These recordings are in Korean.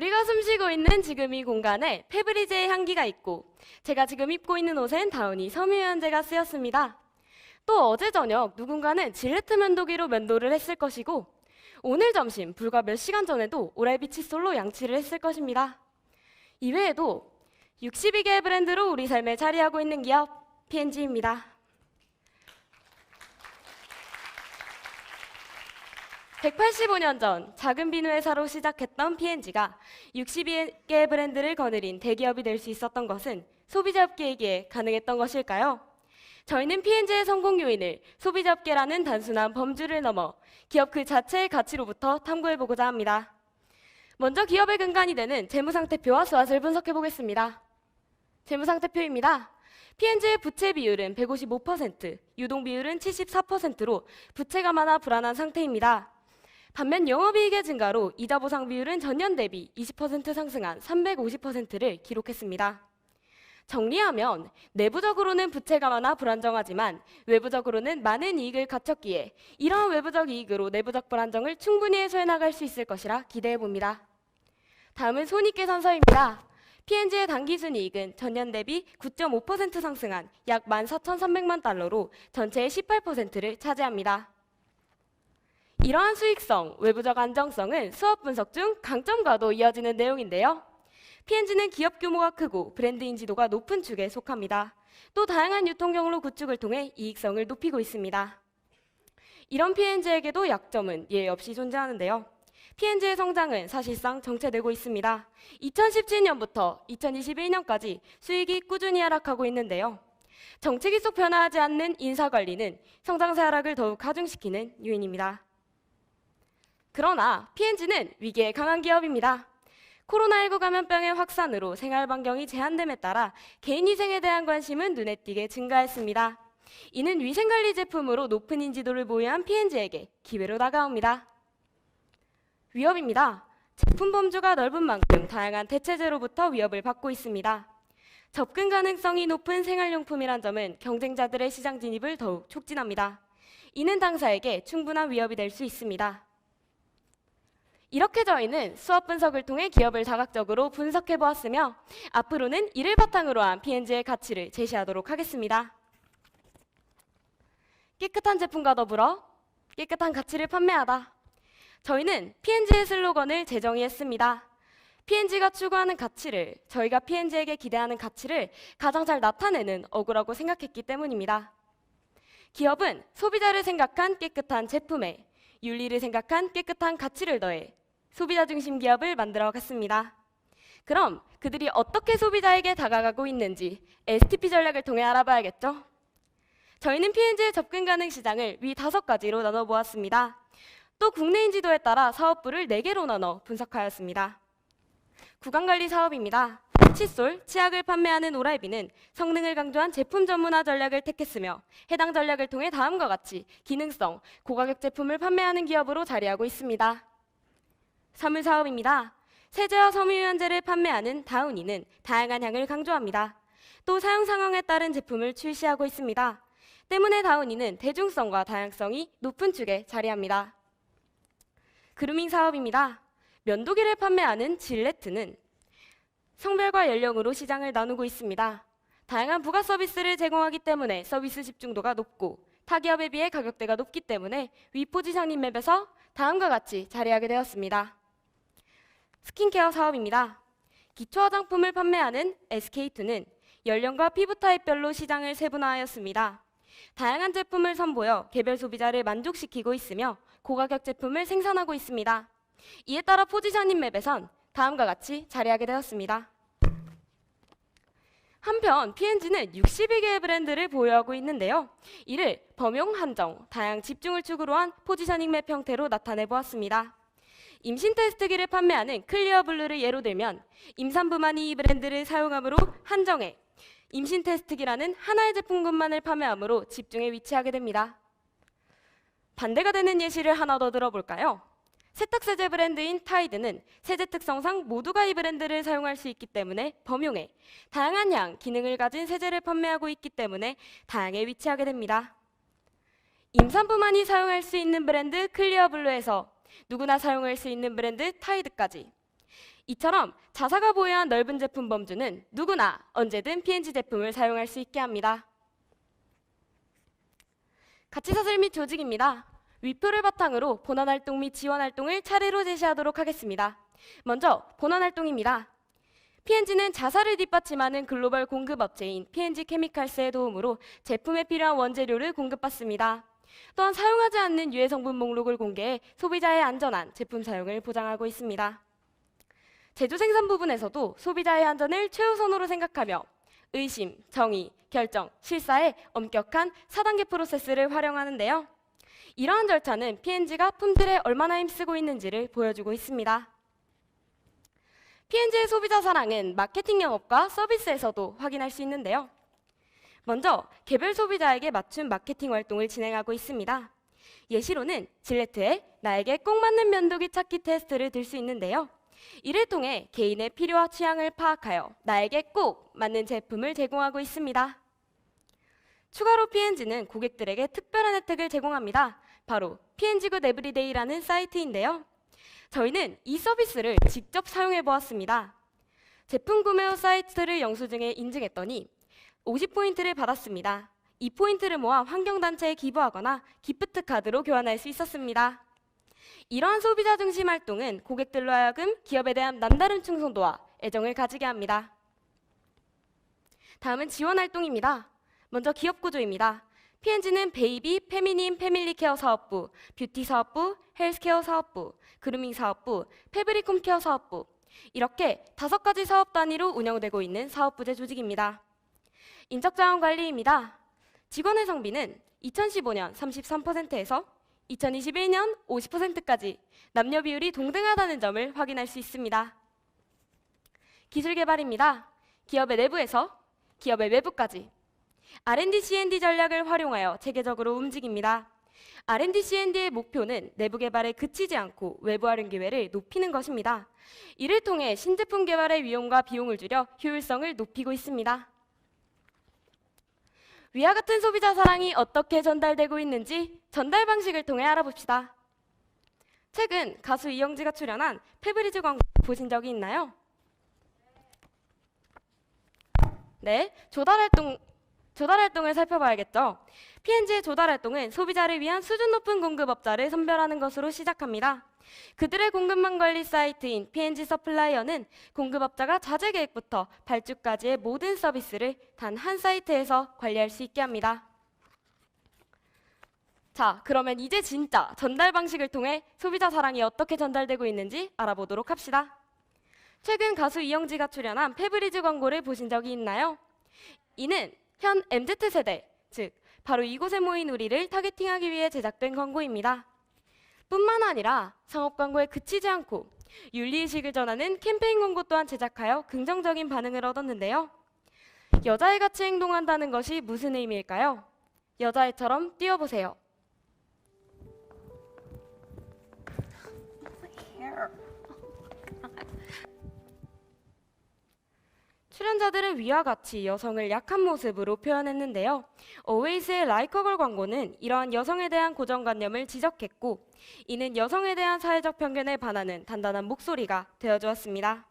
우리가 숨쉬고 있는 지금 이 공간에 페브리즈의 향기가 있고, 제가 지금 입고 있는 옷엔 다우니 섬유유연제가 쓰였습니다. 또 어제 저녁 누군가는 질레트 면도기로 면도를 했을 것이고, 오늘 점심 불과 몇 시간 전에도 오랄비 칫솔로 양치를 했을 것입니다. 이외에도 62개의 브랜드로 우리 삶에 자리하고 있는 기업 P&G입니다. 185년 전 작은 비누 회사로 시작했던 P&G가 62개의 브랜드를 거느린 대기업이 될 수 있었던 것은 소비자업계이기에 가능했던 것일까요? 저희는 P&G의 성공 요인을 소비자업계라는 단순한 범주를 넘어 기업 그 자체의 가치로부터 탐구해보고자 합니다. 먼저 기업의 근간이 되는 재무상태표와 SWOT을 분석해보겠습니다. 재무상태표입니다. P&G의 부채 비율은 155%, 유동 비율은 74%로 부채가 많아 불안한 상태입니다. 반면 영업이익의 증가로 이자 보상 비율은 전년 대비 20% 상승한 350%를 기록했습니다. 정리하면 내부적으로는 부채가 많아 불안정하지만 외부적으로는 많은 이익을 갖췄기에 이러한 외부적 이익으로 내부적 불안정을 충분히 해소해 나갈 수 있을 것이라 기대해 봅니다. 다음은 손익계산서입니다. P&G의 당기순이익은 전년 대비 9.5% 상승한 약 14,300만 달러로 전체의 18%를 차지합니다. 이러한 수익성, 외부적 안정성은 수업 분석 중 강점과도 이어지는 내용인데요. P&G는 기업 규모가 크고 브랜드 인지도가 높은 축에 속합니다. 또 다양한 유통경로 구축을 통해 이익성을 높이고 있습니다. 이런 P&G에게도 약점은 예외 없이 존재하는데요. P&G의 성장은 사실상 정체되고 있습니다. 2017년부터 2021년까지 수익이 꾸준히 하락하고 있는데요. 정책이 속 변화하지 않는 인사관리는 성장세 하락을 더욱 가중시키는 요인입니다. 그러나 P&G는 위기에 강한 기업입니다. 코로나19 감염병의 확산으로 생활 반경이 제한됨에 따라 개인위생에 대한 관심은 눈에 띄게 증가했습니다. 이는 위생관리 제품으로 높은 인지도를 보유한 P&G에게 기회로 다가옵니다. 위협입니다. 제품 범주가 넓은 만큼 다양한 대체제로부터 위협을 받고 있습니다. 접근 가능성이 높은 생활용품이란 점은 경쟁자들의 시장 진입을 더욱 촉진합니다. 이는 당사에게 충분한 위협이 될 수 있습니다. 이렇게 저희는 수업 분석을 통해 기업을 다각적으로 분석해 보았으며 앞으로는 이를 바탕으로 한 P&G의 가치를 제시하도록 하겠습니다. 깨끗한 제품과 더불어 깨끗한 가치를 판매하다. 저희는 P&G의 슬로건을 재정의했습니다. P&G가 추구하는 가치를, 저희가 P&G에게 기대하는 가치를 가장 잘 나타내는 어구라고 생각했기 때문입니다. 기업은 소비자를 생각한 깨끗한 제품에 윤리를 생각한 깨끗한 가치를 더해 소비자 중심 기업을 만들어 갔습니다. 그럼 그들이 어떻게 소비자에게 다가가고 있는지 STP 전략을 통해 알아봐야겠죠? 저희는 P&G의 접근 가능 시장을 위 5가지로 나눠보았습니다. 또 국내 인지도에 따라 사업부를 4개로 나눠 분석하였습니다. 구간관리 사업입니다. 칫솔, 치약을 판매하는 오랄비는 성능을 강조한 제품 전문화 전략을 택했으며 해당 전략을 통해 다음과 같이 기능성, 고가격 제품을 판매하는 기업으로 자리하고 있습니다. 사물 사업입니다. 세제와 섬유유연제를 판매하는 다우니는 다양한 향을 강조합니다. 또 사용 상황에 따른 제품을 출시하고 있습니다. 때문에 다우니는 대중성과 다양성이 높은 축에 자리합니다. 그루밍 사업입니다. 면도기를 판매하는 질레트는 성별과 연령으로 시장을 나누고 있습니다. 다양한 부가 서비스를 제공하기 때문에 서비스 집중도가 높고 타 기업에 비해 가격대가 높기 때문에 위 포지셔닝 맵에서 다음과 같이 자리하게 되었습니다. 스킨케어 사업입니다. 기초 화장품을 판매하는 SK2는 연령과 피부 타입별로 시장을 세분화하였습니다. 다양한 제품을 선보여 개별 소비자를 만족시키고 있으며 고가격 제품을 생산하고 있습니다. 이에 따라 포지셔닝 맵에선 다음과 같이 자리하게 되었습니다. 한편 P&G는 62개의 브랜드를 보유하고 있는데요. 이를 범용 한정, 다양 집중을 축으로 한 포지셔닝 맵 형태로 나타내 보았습니다. 임신 테스트기를 판매하는 클리어 블루를 예로 들면 임산부만이 이 브랜드를 사용함으로 한정해 임신 테스트기라는 하나의 제품군만을 판매함으로 집중에 위치하게 됩니다. 반대가 되는 예시를 하나 더 들어볼까요? 세탁세제 브랜드인 타이드는 세제 특성상 모두가 이 브랜드를 사용할 수 있기 때문에 범용해 다양한 향, 기능을 가진 세제를 판매하고 있기 때문에 다양에 위치하게 됩니다. 임산부만이 사용할 수 있는 브랜드 클리어 블루에서 누구나 사용할 수 있는 브랜드 타이드까지 이처럼 자사가 보유한 넓은 제품 범주는 누구나 언제든 P&G 제품을 사용할 수 있게 합니다. 가치사슬 및 조직입니다. 위표를 바탕으로 본원활동 및 지원활동을 차례로 제시하도록 하겠습니다. 먼저 본원활동입니다. P&G는 자사를 뒷받침하는 글로벌 공급업체인 P&G 케미칼스의 도움으로 제품에 필요한 원재료를 공급받습니다. 또한 사용하지 않는 유해 성분 목록을 공개해 소비자의 안전한 제품 사용을 보장하고 있습니다. 제조 생산 부분에서도 소비자의 안전을 최우선으로 생각하며 의심, 정의, 결정, 실사의 엄격한 4단계 프로세스를 활용하는데요. 이러한 절차는 P&G가 품질에 얼마나 힘쓰고 있는지를 보여주고 있습니다. P&G의 소비자 사랑은 마케팅 영업과 서비스에서도 확인할 수 있는데요. 먼저 개별 소비자에게 맞춘 마케팅 활동을 진행하고 있습니다. 예시로는 질레트의 나에게 꼭 맞는 면도기 찾기 테스트를 들 수 있는데요. 이를 통해 개인의 필요와 취향을 파악하여 나에게 꼭 맞는 제품을 제공하고 있습니다. 추가로 P&G는 고객들에게 특별한 혜택을 제공합니다. 바로 P&G 굿 에브리데이라는 사이트인데요. 저희는 이 서비스를 직접 사용해 보았습니다. 제품 구매 후 사이트를 영수증에 인증했더니 50포인트를 받았습니다. 이 포인트를 모아 환경단체에 기부하거나 기프트 카드로 교환할 수 있었습니다. 이러한 소비자 중심 활동은 고객들로 하여금 기업에 대한 남다른 충성도와 애정을 가지게 합니다. 다음은 지원 활동입니다. 먼저 기업 구조입니다. P&G는 베이비, 페미닌, 패밀리케어 사업부, 뷰티 사업부, 헬스케어 사업부, 그루밍 사업부, 패브릭 홈케어 사업부 이렇게 5가지 사업 단위로 운영되고 있는 사업부제 조직입니다. 인적자원 관리입니다. 직원의 성비는 2015년 33%에서 2021년 50%까지 남녀 비율이 동등하다는 점을 확인할 수 있습니다. 기술 개발입니다. 기업의 내부에서 기업의 외부까지 R&D C&D 전략을 활용하여 체계적으로 움직입니다. R&D C&D의 목표는 내부 개발에 그치지 않고 외부 활용 기회를 높이는 것입니다. 이를 통해 신제품 개발의 위험과 비용을 줄여 효율성을 높이고 있습니다. 위와 같은 소비자 사랑이 어떻게 전달되고 있는지 전달 방식을 통해 알아봅시다. 최근 가수 이영지가 출연한 페브리즈 광고 보신 적이 있나요? 네, 조달 활동을 살펴봐야겠죠. P&G의 조달 활동은 소비자를 위한 수준 높은 공급업자를 선별하는 것으로 시작합니다. 그들의 공급망 관리 사이트인 P&G 서플라이어는 공급업자가 자재 계획부터 발주까지의 모든 서비스를 단 한 사이트에서 관리할 수 있게 합니다. 자, 그러면 이제 진짜 전달 방식을 통해 소비자 사랑이 어떻게 전달되고 있는지 알아보도록 합시다. 최근 가수 이영지가 출연한 페브리즈 광고를 보신 적이 있나요? 이는 현 MZ세대, 즉 바로 이곳에 모인 우리를 타겟팅하기 위해 제작된 광고입니다. 뿐만 아니라 상업 광고에 그치지 않고 윤리의식을 전하는 캠페인 광고 또한 제작하여 긍정적인 반응을 얻었는데요. 여자애 같이 행동한다는 것이 무슨 의미일까요? 여자애처럼 뛰어보세요. 출연자들은 위와 같이 여성을 약한 모습으로 표현했는데요. 어웨이스의 Like a Girl 광고는 이러한 여성에 대한 고정관념을 지적했고 이는 여성에 대한 사회적 편견에 반하는 단단한 목소리가 되어주었습니다.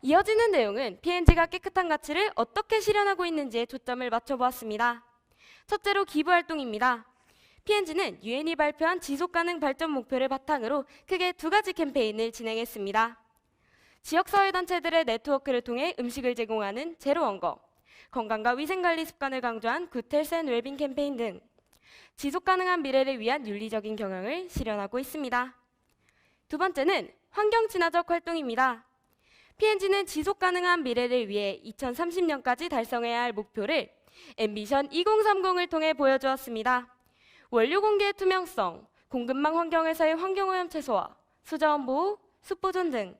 이어지는 내용은 P&G가 깨끗한 가치를 어떻게 실현하고 있는지에 초점을 맞춰보았습니다. 첫째로 기부활동입니다. P&G는 유엔이 발표한 지속가능 발전 목표를 바탕으로 크게 2가지 캠페인을 진행했습니다. 지역사회단체들의 네트워크를 통해 음식을 제공하는 제로원거, 건강과 위생관리 습관을 강조한 굿헬스 앤 웰빙 캠페인 등 지속가능한 미래를 위한 윤리적인 경영을 실현하고 있습니다. 두 번째는 환경친화적 활동입니다. P&G는 지속가능한 미래를 위해 2030년까지 달성해야 할 목표를 앰비션 2030을 통해 보여주었습니다. 원료 공개의 투명성, 공급망 환경에서의 환경오염 최소화, 수자원 보호, 숲보존 등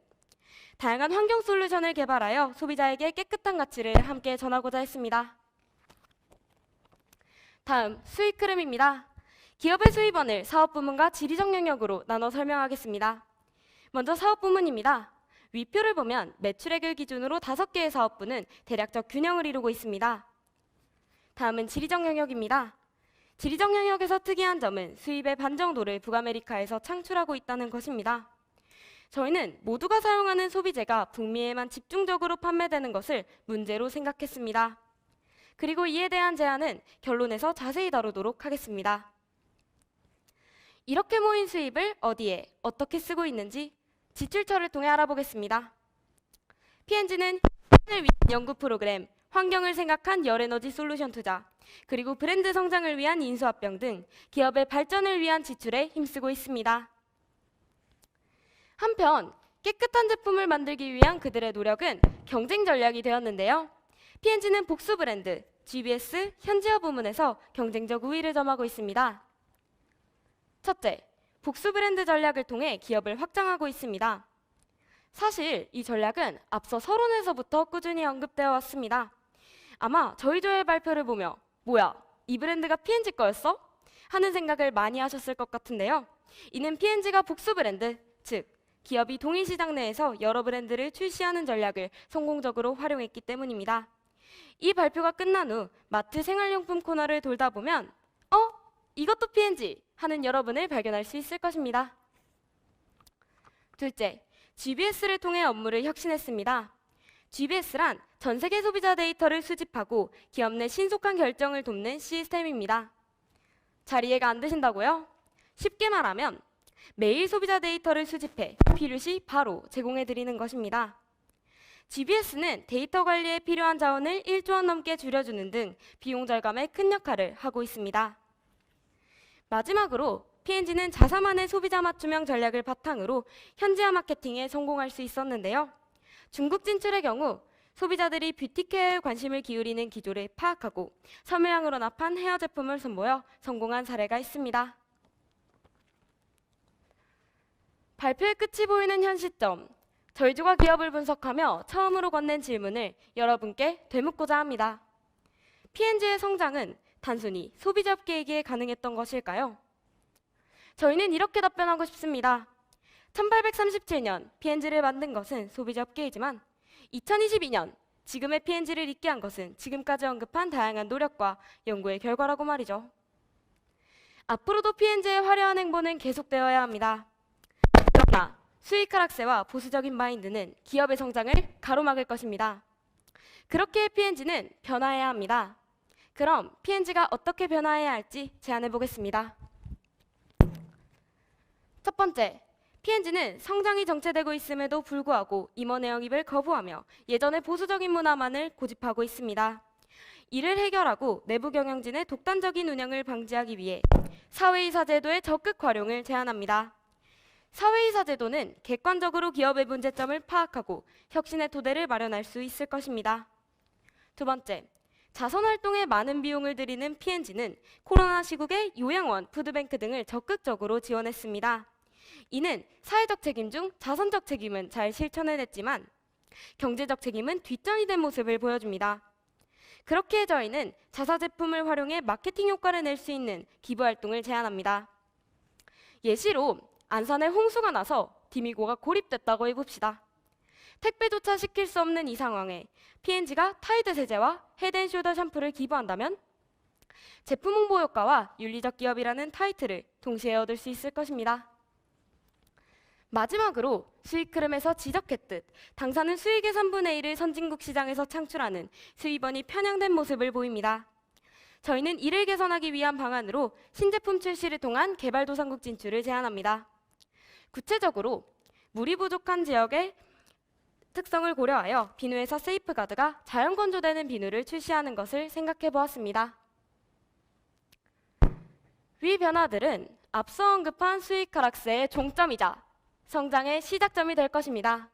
다양한 환경 솔루션을 개발하여 소비자에게 깨끗한 가치를 함께 전하고자 했습니다. 다음, 수익 흐름입니다. 기업의 수입원을 사업부문과 지리적 영역으로 나눠 설명하겠습니다. 먼저 사업부문입니다. 위표를 보면 매출액을 기준으로 5개의 사업부는 대략적 균형을 이루고 있습니다. 다음은 지리적 영역입니다. 지리적 영역에서 특이한 점은 수입의 반 정도를 북아메리카에서 창출하고 있다는 것입니다. 저희는 모두가 사용하는 소비재가 북미에만 집중적으로 판매되는 것을 문제로 생각했습니다. 그리고 이에 대한 제안은 결론에서 자세히 다루도록 하겠습니다. 이렇게 모인 수입을 어디에 어떻게 쓰고 있는지 지출처를 통해 알아보겠습니다. P&G는 을 위한 연구 프로그램, 환경을 생각한 열에너지 솔루션 투자, 그리고 브랜드 성장을 위한 인수합병 등 기업의 발전을 위한 지출에 힘쓰고 있습니다. 한편 깨끗한 제품을 만들기 위한 그들의 노력은 경쟁 전략이 되었는데요. P&G는 복수 브랜드, GBS 현지화 부문에서 경쟁적 우위를 점하고 있습니다. 첫째, 복수 브랜드 전략을 통해 기업을 확장하고 있습니다. 사실 이 전략은 앞서 서론에서부터 꾸준히 언급되어 왔습니다. 아마 저희 조의 발표를 보며 뭐야, 이 브랜드가 P&G 거였어? 하는 생각을 많이 하셨을 것 같은데요. 이는 P&G가 복수 브랜드, 즉 기업이 동일 시장 내에서 여러 브랜드를 출시하는 전략을 성공적으로 활용했기 때문입니다. 이 발표가 끝난 후 마트 생활용품 코너를 돌다 보면 이것도 P&G 하는 여러분을 발견할 수 있을 것입니다. 둘째, GBS를 통해 업무를 혁신했습니다. GBS란 전 세계 소비자 데이터를 수집하고 기업 내 신속한 결정을 돕는 시스템입니다. 잘 이해가 안 되신다고요? 쉽게 말하면 매일 소비자 데이터를 수집해 필요시 바로 제공해 드리는 것입니다. GBS는 데이터 관리에 필요한 자원을 1조 원 넘게 줄여주는 등 비용 절감에 큰 역할을 하고 있습니다. 마지막으로 P&G는 자사만의 소비자 맞춤형 전략을 바탕으로 현지화 마케팅에 성공할 수 있었는데요. 중국 진출의 경우 소비자들이 뷰티케어에 관심을 기울이는 기조를 파악하고 섬유향으로 납한 헤어 제품을 선보여 성공한 사례가 있습니다. 발표의 끝이 보이는 현 시점, 저희 조가 기업을 분석하며 처음으로 건넨 질문을 여러분께 되묻고자 합니다. P&G의 성장은 단순히 소비자업계이기에 가능했던 것일까요? 저희는 이렇게 답변하고 싶습니다. 1837년 P&G를 만든 것은 소비자업계이지만 2022년 지금의 P&G를 있게 한 것은 지금까지 언급한 다양한 노력과 연구의 결과라고 말이죠. 앞으로도 P&G의 화려한 행보는 계속되어야 합니다. 그러나 수익 하락세와 보수적인 마인드는 기업의 성장을 가로막을 것입니다. 그렇게 P&G는 변화해야 합니다. 그럼 P&G가 어떻게 변화해야 할지 제안해 보겠습니다. 첫 번째, P&G는 성장이 정체되고 있음에도 불구하고 임원의 영입을 거부하며 예전의 보수적인 문화만을 고집하고 있습니다. 이를 해결하고 내부 경영진의 독단적인 운영을 방지하기 위해 사회이사 제도의 적극 활용을 제안합니다. 사회이사 제도는 객관적으로 기업의 문제점을 파악하고 혁신의 토대를 마련할 수 있을 것입니다. 두 번째, 자선활동에 많은 비용을 들이는 P&G는 코로나 시국에 요양원, 푸드뱅크 등을 적극적으로 지원했습니다. 이는 사회적 책임 중 자선적 책임은 잘 실천해냈지만 경제적 책임은 뒷전이 된 모습을 보여줍니다. 그렇게 저희는 자사 제품을 활용해 마케팅 효과를 낼 수 있는 기부활동을 제안합니다. 예시로 안산에 홍수가 나서 디미고가 고립됐다고 해봅시다. 택배조차 시킬 수 없는 이 상황에 P&G가 타이드 세제와 헤드앤숄더 샴푸를 기부한다면 제품 홍보 효과와 윤리적 기업이라는 타이틀을 동시에 얻을 수 있을 것입니다. 마지막으로 수익 흐름에서 지적했듯 당사는 수익의 3분의 1을 선진국 시장에서 창출하는 수입원이 편향된 모습을 보입니다. 저희는 이를 개선하기 위한 방안으로 신제품 출시를 통한 개발도상국 진출을 제안합니다. 구체적으로 물이 부족한 지역의 특성을 고려하여 비누에서 세이프가드가 자연 건조되는 비누를 출시하는 것을 생각해 보았습니다. 위 변화들은 앞서 언급한 수익 하락세의 종점이자 성장의 시작점이 될 것입니다.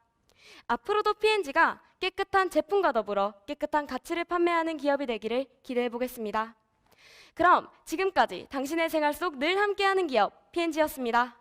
앞으로도 P&G가 깨끗한 제품과 더불어 깨끗한 가치를 판매하는 기업이 되기를 기대해 보겠습니다. 그럼 지금까지 당신의 생활 속 늘 함께하는 기업 P&G였습니다.